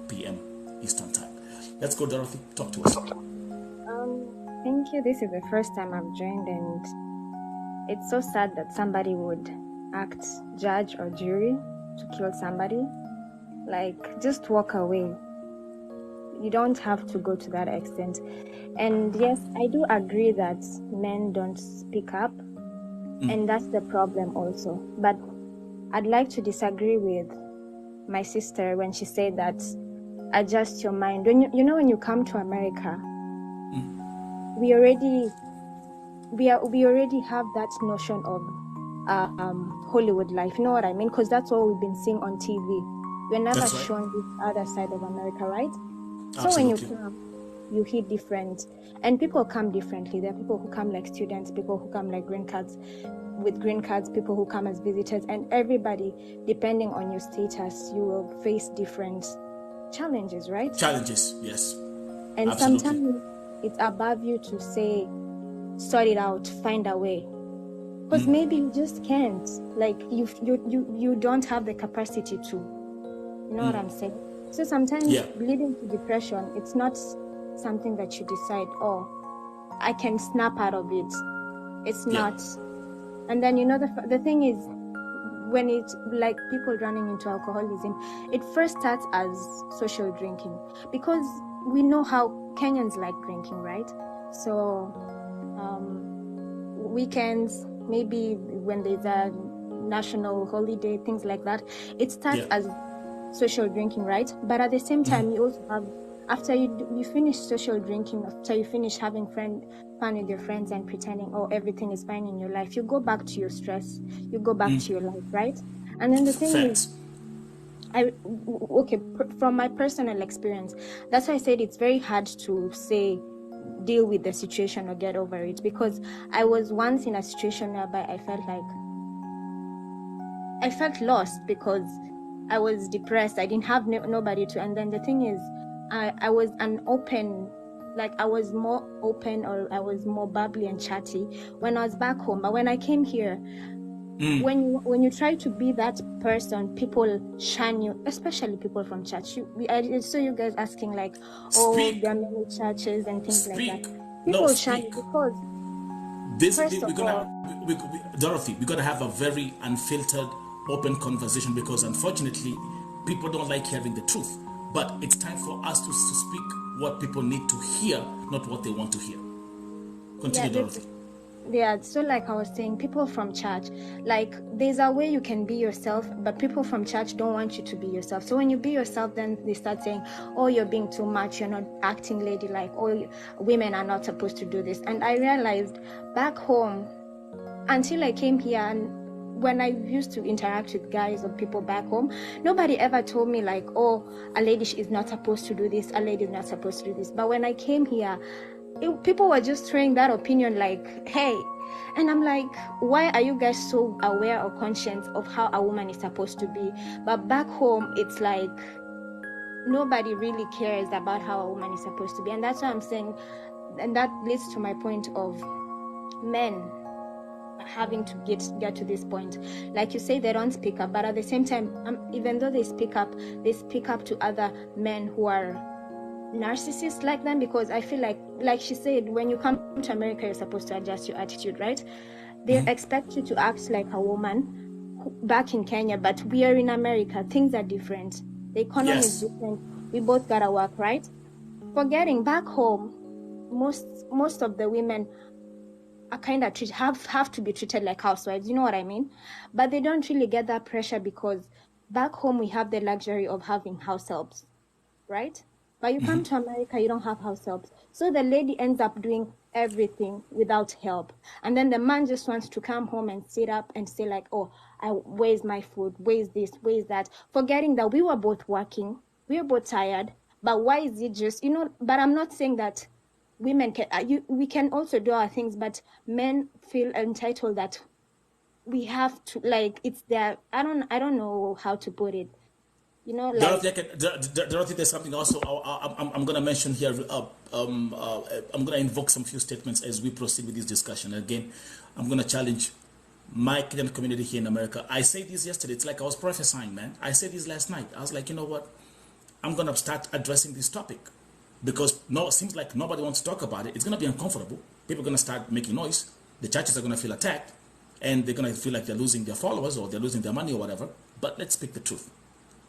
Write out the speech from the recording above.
p.m. Eastern Time. Let's go, Dorothy. Talk to us. Thank you. This is the first time I've joined, and it's so sad that somebody would act judge or jury to kill somebody. Like, just walk away. You don't have to go to that extent. And yes, I do agree that men don't speak up, and that's the problem also. But I'd like to disagree with my sister when she said that adjust your mind. When when you come to America, we already have that notion of Hollywood life. You know what I mean? Because that's what we've been seeing on TV. We're never shown this other side of America, right? Absolutely. So when you come, you hit different, and people come differently. There are people who come like students, people who come like green cards, people who come as visitors, and everybody, depending on your status, you will face different challenges, right? Challenges, yes. And absolutely. Sometimes it's above you to say, sort it out, find a way. Because maybe you just can't. Like, you don't have the capacity to. You know what I'm saying? So sometimes leading to depression, it's not something that you decide, oh, I can snap out of it. It's not. And then, the thing is, when it's like people running into alcoholism, it first starts as social drinking. Because we know how Kenyans like drinking, right? So weekends, maybe when there's a national holiday, things like that, it starts as social drinking, right? But at the same time, you also have, after you finish social drinking, after you finish having fun with your friends and pretending, oh, everything is fine in your life, you go back to your stress, you go back to your life, right? And then the thing is, from my personal experience, that's why I said it's very hard to say deal with the situation or get over it, because I was once in a situation whereby I felt lost because I was depressed. I didn't have nobody to. And then the thing is, I was I was more open, or I was more bubbly and chatty when I was back home. But when I came here, when you try to be that person, people shun you, especially people from church. I saw you guys asking like, oh, there are many churches and things like that. People shun you because Dorothy, we're gonna have a very unfiltered, open conversation, because unfortunately people don't like hearing the truth, but it's time for us to speak what people need to hear, not what they want to hear. Continue, Dorothy. So like I was saying, people from church, like there's a way you can be yourself, but people from church don't want you to be yourself. So when you be yourself, then they start saying, oh, you're being too much, you're not acting ladylike, oh, women are not supposed to do this. And I realized back home, until I came here, and when I used to interact with guys or people back home, nobody ever told me like, oh, a lady is not supposed to do this, a lady is not supposed to do this. But when I came here, people were just throwing that opinion like, hey. And I'm like, why are you guys so aware or conscious of how a woman is supposed to be? But back home, it's like nobody really cares about how a woman is supposed to be. And that's what I'm saying. And that leads to my point of men having to get to this point. Like you say, they don't speak up, but at the same time, even though they speak up to other men who are narcissists like them, because I feel like she said, when you come to America, you're supposed to adjust your attitude, right? They expect you to act like a woman back in Kenya, but we are in America. Things are different. The economy is different. We both gotta work, right? Forgetting back home, most of the women are kind of have to be treated like housewives. You know what I mean? But they don't really get that pressure because back home we have the luxury of having house helps, right? But you come to America, you don't have house helps. So the lady ends up doing everything without help. And then the man just wants to come home and sit up and say like, oh, where's my food? Where's this? Where's that? Forgetting that we were both working. We were both tired. But why is it just, but I'm not saying that women we can also do our things, but men feel entitled that we have to, like, it's their, I don't know how to put it. Dorothy, there's something also I'm going to mention here. I'm going to invoke some few statements as we proceed with this discussion. Again, I'm going to challenge my Kenyan community here in America. I said this yesterday. It's like I was prophesying, man. I said this last night. I was like, you know what? I'm going to start addressing this topic because it seems like nobody wants to talk about it. It's going to be uncomfortable. People are going to start making noise. The churches are going to feel attacked, and they're going to feel like they're losing their followers or they're losing their money or whatever. But let's speak the truth.